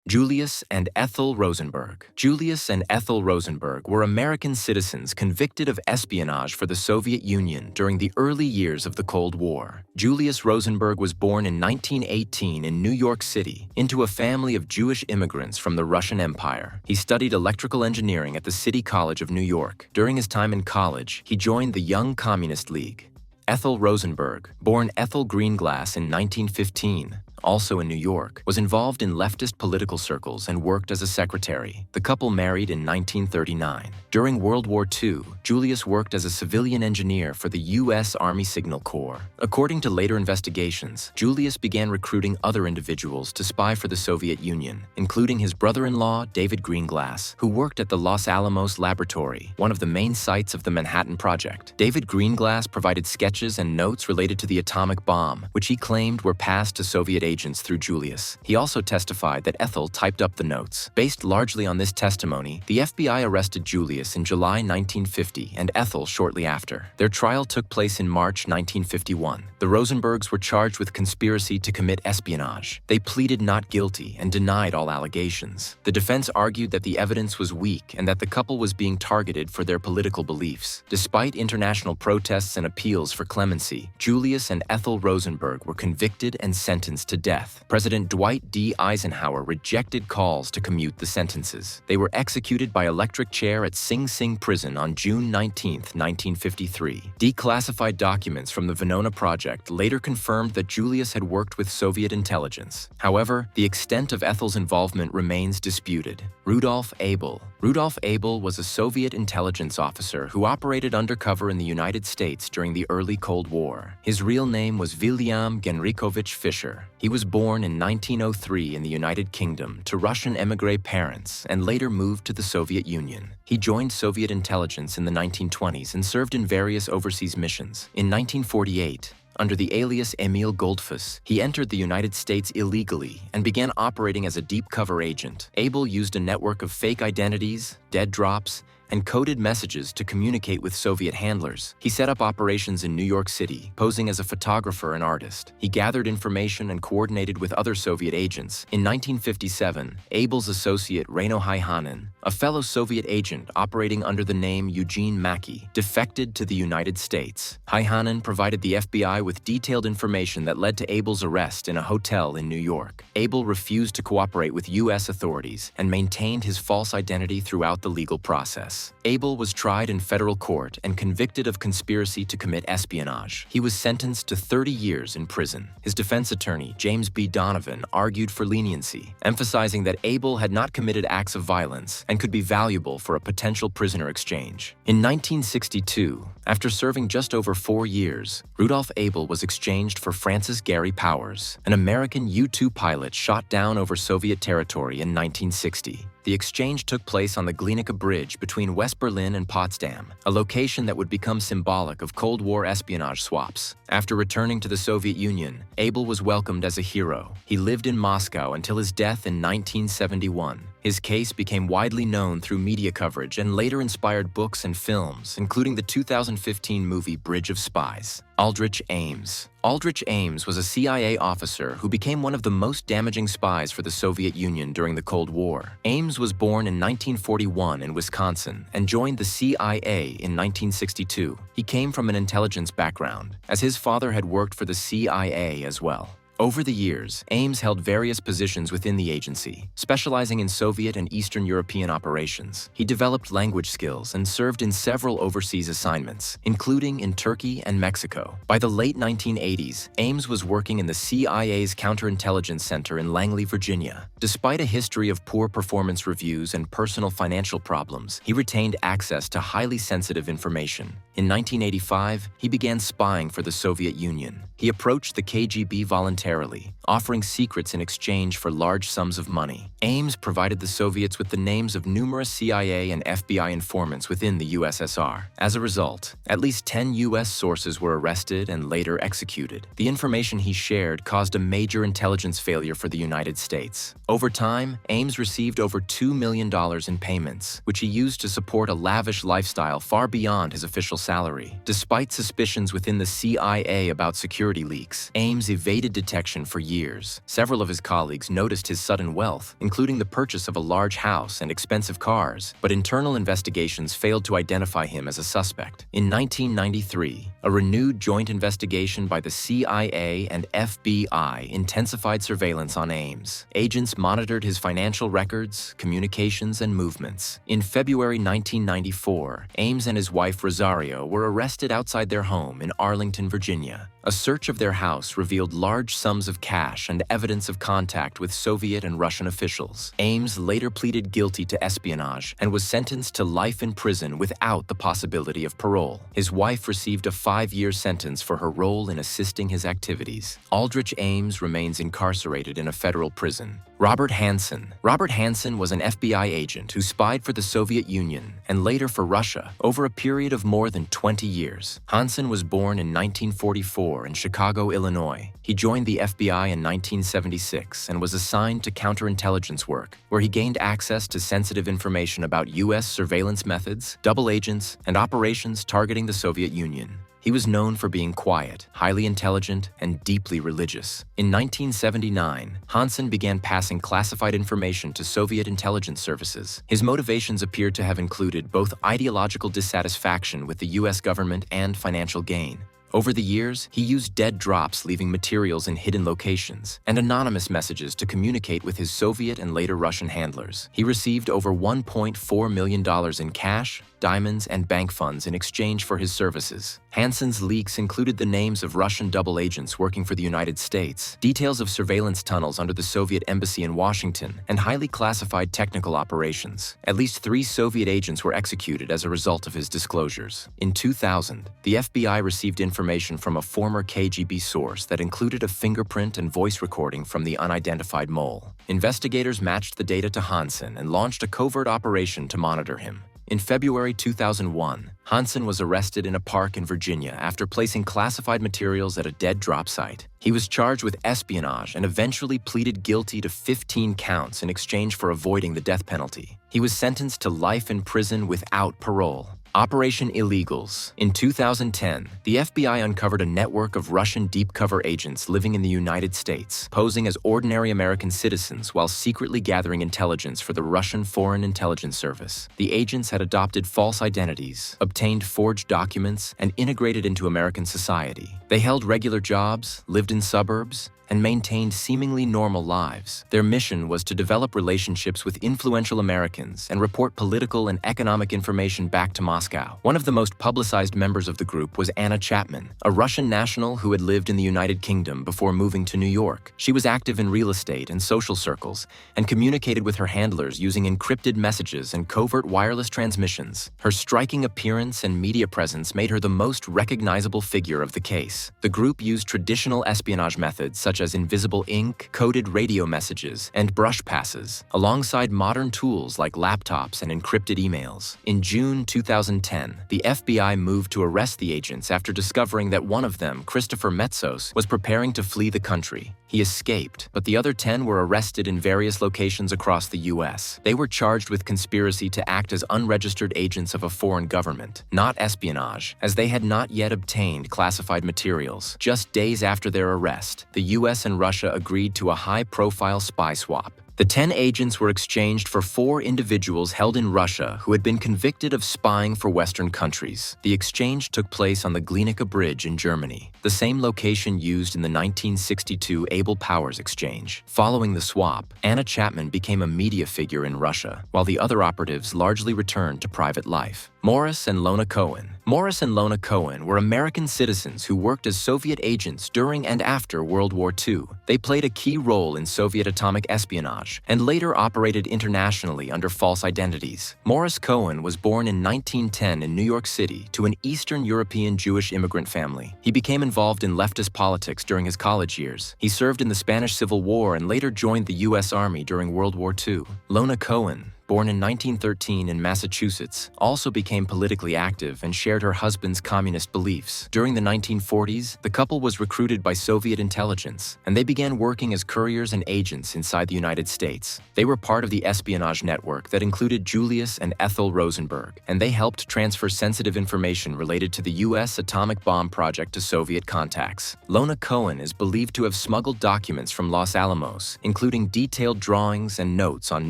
Julius and Ethel Rosenberg. Julius and Ethel Rosenberg were American citizens convicted of espionage for the Soviet Union during the early years of the Cold War. Julius Rosenberg was born in 1918 in New York City into a family of Jewish immigrants from the Russian Empire. He studied electrical engineering at the City College of New York. During his time in college, he joined the Young Communist League. Ethel Rosenberg, born Ethel Greenglass in 1915, also in New York, was involved in leftist political circles and worked as a secretary. The couple married in 1939. During World War II, Julius worked as a civilian engineer for the U.S. Army Signal Corps. According to later investigations, Julius began recruiting other individuals to spy for the Soviet Union, including his brother-in-law, David Greenglass, who worked at the Los Alamos Laboratory, one of the main sites of the Manhattan Project. David Greenglass provided sketches and notes related to the atomic bomb, which he claimed were passed to Soviet agents through Julius. He also testified that Ethel typed up the notes. Based largely on this testimony, the FBI arrested Julius in July 1950 and Ethel shortly after. Their trial took place in March 1951. The Rosenbergs were charged with conspiracy to commit espionage. They pleaded not guilty and denied all allegations. The defense argued that the evidence was weak and that the couple was being targeted for their political beliefs. Despite international protests and appeals for clemency, Julius and Ethel Rosenberg were convicted and sentenced to death. President Dwight D. Eisenhower rejected calls to commute the sentences. They were executed by electric chair at Sing Sing Prison on June 19, 1953. Declassified documents from the Venona Project later confirmed that Julius had worked with Soviet intelligence. However, the extent of Ethel's involvement remains disputed. Rudolf Abel. Rudolf Abel was a Soviet intelligence officer who operated undercover in the United States during the early Cold War. His real name was William Genrikhovich Fischer. He was born in 1903 in the United Kingdom to Russian émigré parents and later moved to the Soviet Union. He joined Soviet intelligence in the 1920s and served in various overseas missions. In 1948, under the alias Emil Goldfuss, he entered the United States illegally and began operating as a deep cover agent. Abel used a network of fake identities, dead drops, and coded messages to communicate with Soviet handlers. He set up operations in New York City, posing as a photographer and artist. He gathered information and coordinated with other Soviet agents. In 1957, Abel's associate Reino Heihanen, a fellow Soviet agent operating under the name Eugene Mackey, defected to the United States. Heihanen provided the FBI with detailed information that led to Abel's arrest in a hotel in New York. Abel refused to cooperate with U.S. authorities and maintained his false identity throughout the legal process. Abel was tried in federal court and convicted of conspiracy to commit espionage. He was sentenced to 30 years in prison. His defense attorney, James B. Donovan, argued for leniency, emphasizing that Abel had not committed acts of violence and could be valuable for a potential prisoner exchange. In 1962, after serving just over 4 years, Rudolf Abel was exchanged for Francis Gary Powers, an American U-2 pilot shot down over Soviet territory in 1960. The exchange took place on the Glienicke Bridge between West Berlin and Potsdam, a location that would become symbolic of Cold War espionage swaps. After returning to the Soviet Union, Abel was welcomed as a hero. He lived in Moscow until his death in 1971. His case became widely known through media coverage and later inspired books and films, including the 2015 movie Bridge of Spies. Aldrich Ames. Aldrich Ames was a CIA officer who became one of the most damaging spies for the Soviet Union during the Cold War. Ames was born in 1941 in Wisconsin and joined the CIA in 1962. He came from an intelligence background, as his father had worked for the CIA as well. Over the years, Ames held various positions within the agency, specializing in Soviet and Eastern European operations. He developed language skills and served in several overseas assignments, including in Turkey and Mexico. By the late 1980s, Ames was working in the CIA's Counterintelligence Center in Langley, Virginia. Despite a history of poor performance reviews and personal financial problems, he retained access to highly sensitive information. In 1985, he began spying for the Soviet Union. He approached the KGB voluntarily, offering secrets in exchange for large sums of money. Ames provided the Soviets with the names of numerous CIA and FBI informants within the USSR. As a result, at least 10 US sources were arrested and later executed. The information he shared caused a major intelligence failure for the United States. Over time, Ames received over $2 million in payments, which he used to support a lavish lifestyle far beyond his official salary. Despite suspicions within the CIA about security leaks, Ames evaded detection for years. Several of his colleagues noticed his sudden wealth, including the purchase of a large house and expensive cars, but internal investigations failed to identify him as a suspect. In 1993, a renewed joint investigation by the CIA and FBI intensified surveillance on Ames. Agents monitored his financial records, communications, and movements. In February 1994, Ames and his wife Rosario were arrested outside their home in Arlington, Virginia. A search of their house revealed large sums of cash and evidence of contact with Soviet and Russian officials. Ames later pleaded guilty to espionage and was sentenced to life in prison without the possibility of parole. His wife received a 5-year sentence for her role in assisting his activities. Aldrich Ames remains incarcerated in a federal prison. Robert Hanssen. Robert Hanssen was an FBI agent who spied for the Soviet Union and later for Russia over a period of more than 20 years. Hanssen was born in 1944 in Chicago, Illinois. He joined the FBI in 1976 and was assigned to counterintelligence work, where he gained access to sensitive information about U.S. surveillance methods, double agents, and operations targeting the Soviet Union. He was known for being quiet, highly intelligent, and deeply religious. In 1979, Hanssen began passing classified information to Soviet intelligence services. His motivations appeared to have included both ideological dissatisfaction with the U.S. government and financial gain. Over the years, he used dead drops leaving materials in hidden locations and anonymous messages to communicate with his Soviet and later Russian handlers. He received over $1.4 million in cash, diamonds, and bank funds in exchange for his services. Hanssen's leaks included the names of Russian double agents working for the United States, details of surveillance tunnels under the Soviet embassy in Washington, and highly classified technical operations. At least 3 Soviet agents were executed as a result of his disclosures. In 2000, the FBI received information from a former KGB source that included a fingerprint and voice recording from the unidentified mole. Investigators matched the data to Hanssen and launched a covert operation to monitor him. In February 2001, Hanssen was arrested in a park in Virginia after placing classified materials at a dead drop site. He was charged with espionage and eventually pleaded guilty to 15 counts in exchange for avoiding the death penalty. He was sentenced to life in prison without parole. Operation Illegals. In 2010, the FBI uncovered a network of Russian deep-cover agents living in the United States, posing as ordinary American citizens while secretly gathering intelligence for the Russian Foreign Intelligence Service. The agents had adopted false identities, obtained forged documents, and integrated into American society. They held regular jobs, lived in suburbs, and maintained seemingly normal lives. Their mission was to develop relationships with influential Americans and report political and economic information back to Moscow. One of the most publicized members of the group was Anna Chapman, a Russian national who had lived in the United Kingdom before moving to New York. She was active in real estate and social circles and communicated with her handlers using encrypted messages and covert wireless transmissions. Her striking appearance and media presence made her the most recognizable figure of the case. The group used traditional espionage methods such as invisible ink, coded radio messages, and brush passes, alongside modern tools like laptops and encrypted emails. In June 2010, the FBI moved to arrest the agents after discovering that one of them, Christopher Metzos, was preparing to flee the country. He escaped, but the other 10 were arrested in various locations across the U.S. They were charged with conspiracy to act as unregistered agents of a foreign government, not espionage, as they had not yet obtained classified materials. Just days after their arrest, the U.S. and Russia agreed to a high-profile spy swap. The 10 agents were exchanged for 4 individuals held in Russia who had been convicted of spying for Western countries. The exchange took place on the Glienicke Bridge in Germany, the same location used in the 1962 Abel Powers exchange. Following the swap, Anna Chapman became a media figure in Russia, while the other operatives largely returned to private life. Morris and Lona Cohen. Morris and Lona Cohen were American citizens who worked as Soviet agents during and after World War II. They played a key role in Soviet atomic espionage and later operated internationally under false identities. Morris Cohen was born in 1910 in New York City to an Eastern European Jewish immigrant family. He became involved in leftist politics during his college years. He served in the Spanish Civil War and later joined the U.S. Army during World War II. Lona Cohen born in 1913 in Massachusetts, also became politically active and shared her husband's communist beliefs. During the 1940s, the couple was recruited by Soviet intelligence, and they began working as couriers and agents inside the United States. They were part of the espionage network that included Julius and Ethel Rosenberg, and they helped transfer sensitive information related to the U.S. atomic bomb project to Soviet contacts. Lona Cohen is believed to have smuggled documents from Los Alamos, including detailed drawings and notes on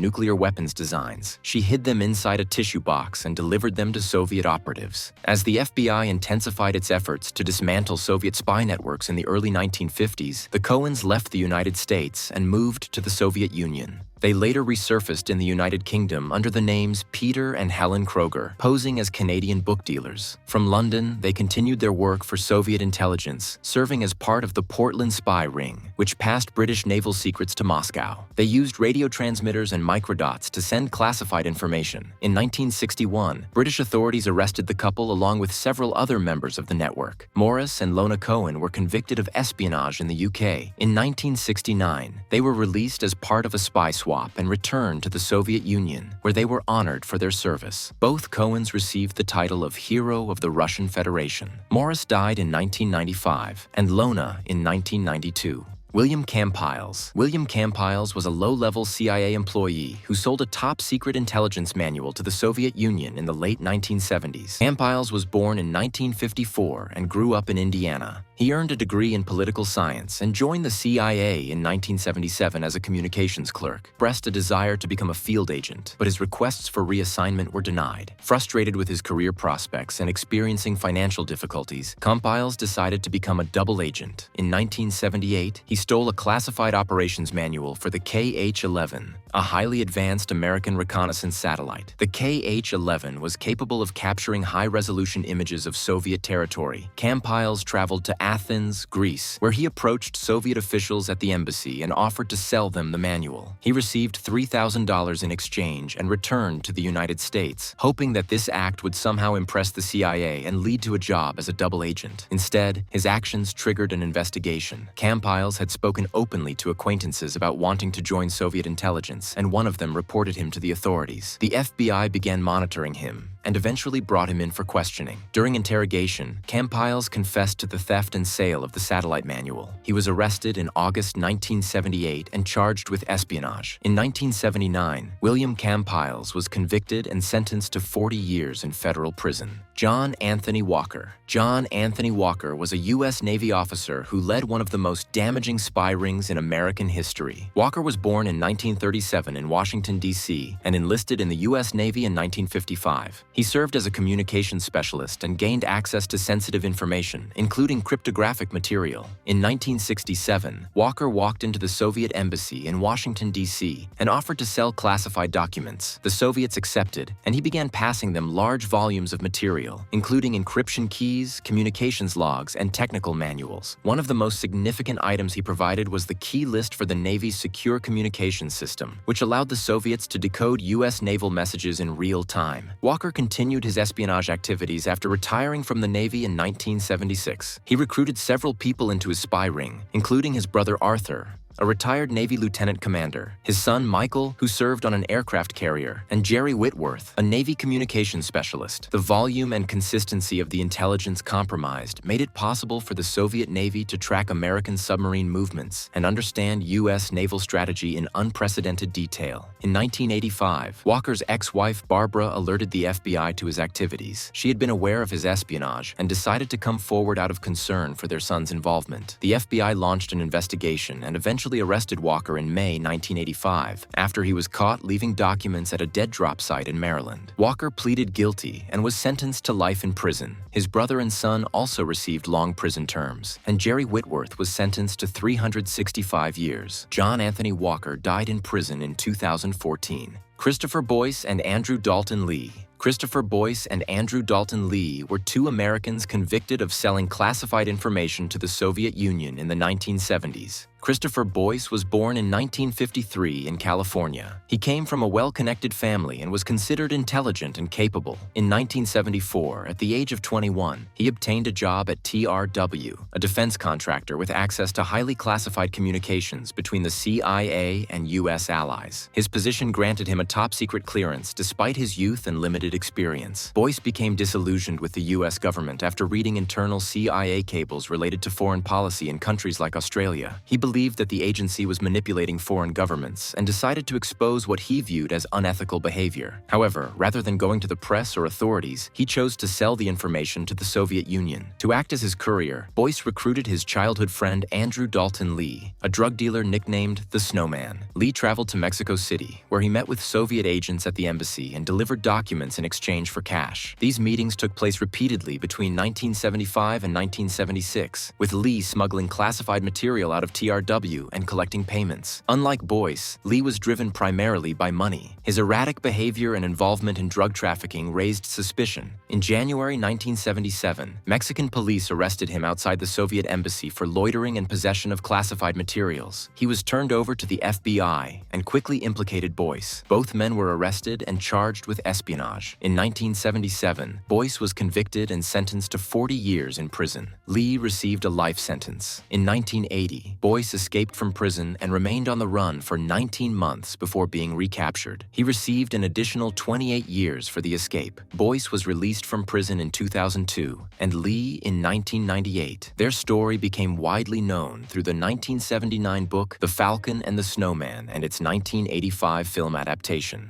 nuclear weapons designs. She hid them inside a tissue box and delivered them to Soviet operatives. As the FBI intensified its efforts to dismantle Soviet spy networks in the early 1950s, the Cohens left the United States and moved to the Soviet Union. They later resurfaced in the United Kingdom under the names Peter and Helen Kroger, posing as Canadian book dealers. From London, they continued their work for Soviet intelligence, serving as part of the Portland spy ring, which passed British naval secrets to Moscow. They used radio transmitters and microdots to send classified information. In 1961, British authorities arrested the couple along with several other members of the network. Morris and Lona Cohen were convicted of espionage in the UK. In 1969, they were released as part of a spy swap and returned to the Soviet Union, where they were honored for their service. Both Cohens received the title of Hero of the Russian Federation. Morris died in 1995 and Lona in 1992. William Campiles. William Campiles was a low-level CIA employee who sold a top-secret intelligence manual to the Soviet Union in the late 1970s. Campiles was born in 1954 and grew up in Indiana. He earned a degree in political science and joined the CIA in 1977 as a communications clerk. He expressed a desire to become a field agent, but his requests for reassignment were denied. Frustrated with his career prospects and experiencing financial difficulties, Campiles decided to become a double agent. In 1978, he stole a classified operations manual for the KH-11, a highly advanced American reconnaissance satellite. The KH-11 was capable of capturing high-resolution images of Soviet territory. Campiles traveled to Athens, Greece, where he approached Soviet officials at the embassy and offered to sell them the manual. He received $3,000 in exchange and returned to the United States, hoping that this act would somehow impress the CIA and lead to a job as a double agent. Instead, his actions triggered an investigation. Campiles had spoken openly to acquaintances about wanting to join Soviet intelligence, and one of them reported him to the authorities. The FBI began monitoring him and eventually brought him in for questioning. During interrogation, Campiles confessed to the theft and sale of the satellite manual. He was arrested in August 1978 and charged with espionage. In 1979, William Campiles was convicted and sentenced to 40 years in federal prison. John Anthony Walker. John Anthony Walker was a U.S. Navy officer who led one of the most damaging spy rings in American history. Walker was born in 1937 in Washington, D.C., and enlisted in the U.S. Navy in 1955. He served as a communications specialist and gained access to sensitive information, including cryptographic material. In 1967, Walker walked into the Soviet embassy in Washington, D.C., and offered to sell classified documents. The Soviets accepted, and he began passing them large volumes of material, including encryption keys, communications logs, and technical manuals. One of the most significant items he provided was the key list for the Navy's secure communications system, which allowed the Soviets to decode U.S. naval messages in real time. Walker continued his espionage activities after retiring from the Navy in 1976. He recruited several people into his spy ring, including his brother Arthur, a retired Navy lieutenant commander, his son Michael, who served on an aircraft carrier, and Jerry Whitworth, a Navy communications specialist. The volume and consistency of the intelligence compromised made it possible for the Soviet Navy to track American submarine movements and understand U.S. naval strategy in unprecedented detail. In 1985, Walker's ex-wife Barbara alerted the FBI to his activities. She had been aware of his espionage and decided to come forward out of concern for their son's involvement. The FBI launched an investigation and eventually arrested Walker in May 1985 after he was caught leaving documents at a dead drop site in Maryland. Walker pleaded guilty and was sentenced to life in prison. His brother and son also received long prison terms, and Jerry Whitworth was sentenced to 365 years. John Anthony Walker died in prison in 2014. Christopher Boyce and Andrew Dalton Lee. Christopher Boyce and Andrew Dalton Lee were two Americans convicted of selling classified information to the Soviet Union in the 1970s. Christopher Boyce was born in 1953 in California. He came from a well-connected family and was considered intelligent and capable. In 1974, at the age of 21, he obtained a job at TRW, a defense contractor with access to highly classified communications between the CIA and U.S. allies. His position granted him a top-secret clearance despite his youth and limited experience. Boyce became disillusioned with the U.S. government after reading internal CIA cables related to foreign policy in countries like Australia. He believed that the agency was manipulating foreign governments and decided to expose what he viewed as unethical behavior. However, rather than going to the press or authorities, he chose to sell the information to the Soviet Union. To act as his courier, Boyce recruited his childhood friend Andrew Dalton Lee, a drug dealer nicknamed the Snowman. Lee traveled to Mexico City, where he met with Soviet agents at the embassy and delivered documents in exchange for cash. These meetings took place repeatedly between 1975 and 1976, with Lee smuggling classified material out of TRW and collecting payments. Unlike Boyce, Lee was driven primarily by money. His erratic behavior and involvement in drug trafficking raised suspicion. In January 1977, Mexican police arrested him outside the Soviet embassy for loitering and possession of classified materials. He was turned over to the FBI and quickly implicated Boyce. Both men were arrested and charged with espionage. In 1977, Boyce was convicted and sentenced to 40 years in prison. Lee received a life sentence. In 1980, Boyce escaped from prison and remained on the run for 19 months before being recaptured. He received an additional 28 years for the escape. Boyce was released from prison in 2002 and Lee in 1998. Their story became widely known through the 1979 book The Falcon and the Snowman and its 1985 film adaptation.